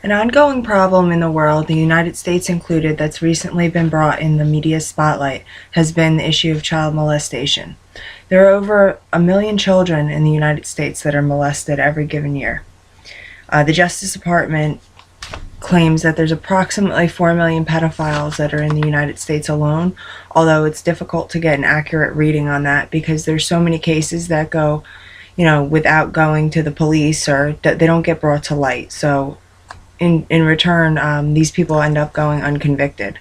An ongoing problem in the world, the United States included, that's recently been brought in the media spotlight has been the issue of child molestation. There are over 1 million children in the United States that are molested every given year. The Justice Department claims that there's approximately 4 million pedophiles that are in the United States alone, although it's difficult to get an accurate reading on that because there's so many cases that go, without going to the police, or they don't get brought to light. So in return, these people end up going unconvicted.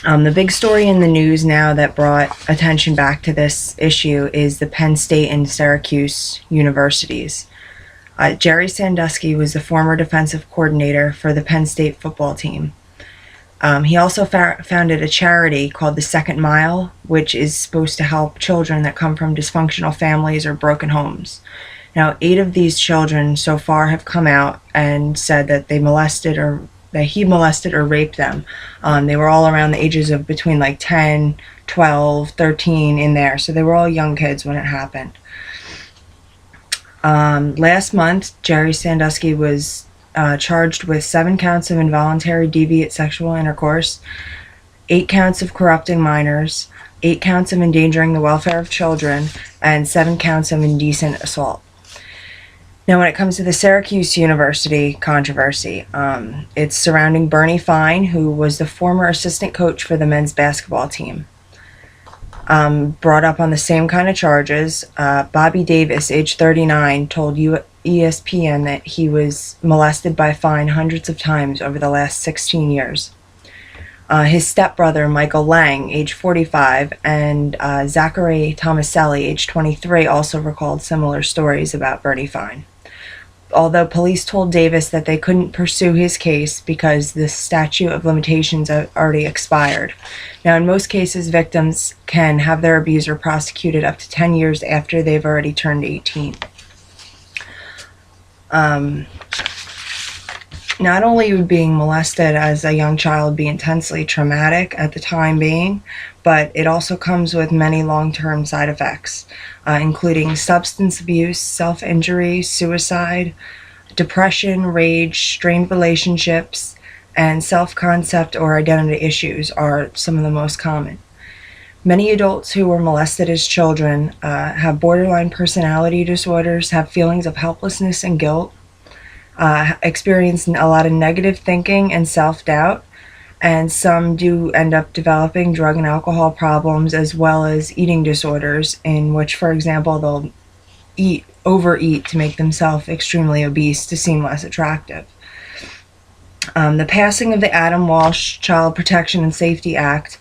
The big story in the news now that brought attention back to this issue is the Penn State and Syracuse universities. Jerry Sandusky was the former defensive coordinator for the Penn State football team. He also founded a charity called the Second Mile, which is supposed to help children that come from dysfunctional families or broken homes. Now, 8 of these children so far have come out and said that he molested or raped them. They were all around the ages of between 10, 12, 13 in there, so they were all young kids when it happened. Last month, Jerry Sandusky was charged with 7 counts of involuntary deviant sexual intercourse, 8 counts of corrupting minors, 8 counts of endangering the welfare of children, and 7 counts of indecent assault. Now, when it comes to the Syracuse University controversy, it's surrounding Bernie Fine, who was the former assistant coach for the men's basketball team. Brought up on the same kind of charges. Bobby Davis, age 39, told ESPN that he was molested by Fine hundreds of times over the last 16 years. His stepbrother, Michael Lang, age 45, and Zachary Tomaselli, age 23, also recalled similar stories about Bernie Fine. Although police told Davis that they couldn't pursue his case because the statute of limitations already expired. Now, in most cases, victims can have their abuser prosecuted up to 10 years after they've already turned 18. Not only would being molested as a young child be intensely traumatic at the time being, but it also comes with many long-term side effects, including substance abuse, self-injury, suicide, depression, rage, strained relationships, and self-concept or identity issues are some of the most common. Many adults who were molested as children have borderline personality disorders, have feelings of helplessness and guilt, experience a lot of negative thinking and self-doubt, and some do end up developing drug and alcohol problems as well as eating disorders, in which, for example, they'll overeat to make themselves extremely obese to seem less attractive. The passing of the Adam Walsh Child Protection and Safety Act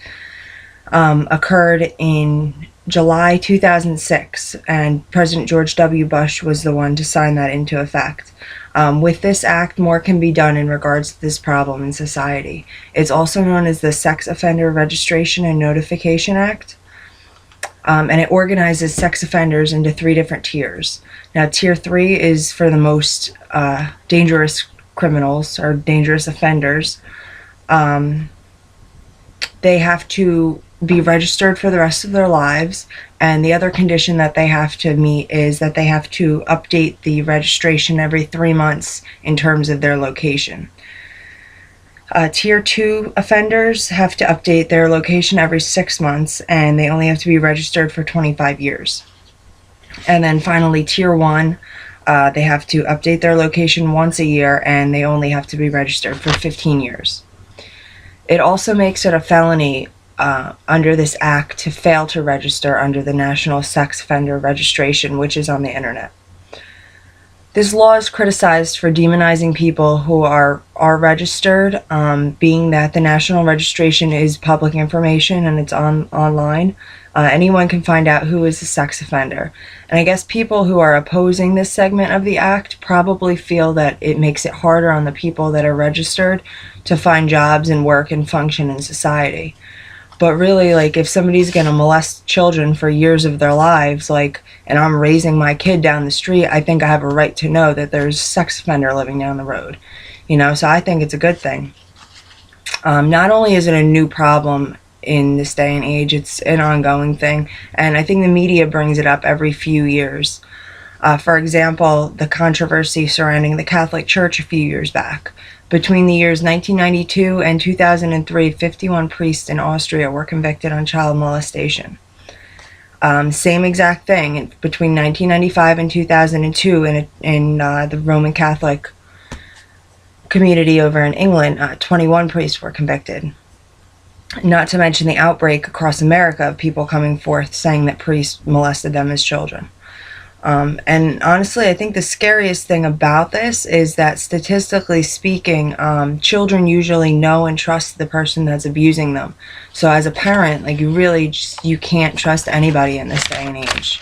occurred in July 2006, and President George W. Bush was the one to sign that into effect. With this act, more can be done in regards to this problem in society. It's also known as the Sex Offender Registration and Notification Act, and it organizes sex offenders into 3 different tiers. Now, Tier 3 is for the most dangerous criminals or dangerous offenders. They have to be registered for the rest of their lives, and the other condition that they have to meet is that they have to update the registration every 3 months in terms of their location. Tier 2 offenders have to update their location every 6 months, and they only have to be registered for 25 years. And then finally, Tier 1, they have to update their location once a year, and they only have to be registered for 15 years. It also makes it a felony under this act to fail to register under the National Sex Offender Registration, which is on the internet. This law is criticized for demonizing people who are registered, being that the national registration is public information and it's online. Anyone can find out who is a sex offender. And I guess people who are opposing this segment of the act probably feel that it makes it harder on the people that are registered to find jobs and work and function in society. But really, if somebody's going to molest children for years of their lives, and I'm raising my kid down the street, I think I have a right to know that there's a sex offender living down the road. So I think it's a good thing. Not only is it a new problem in this day and age, it's an ongoing thing, and I think the media brings it up every few years. For example, the controversy surrounding the Catholic Church a few years back. Between the years 1992 and 2003, 51 priests in Austria were convicted on child molestation. Same exact thing between 1995 and 2002 in the Roman Catholic community over in England. 21 priests were convicted. Not to mention the outbreak across America of people coming forth saying that priests molested them as children. And honestly, I think the scariest thing about this is that statistically speaking, children usually know and trust the person that's abusing them. So as a parent, like, you can't trust anybody in this day and age.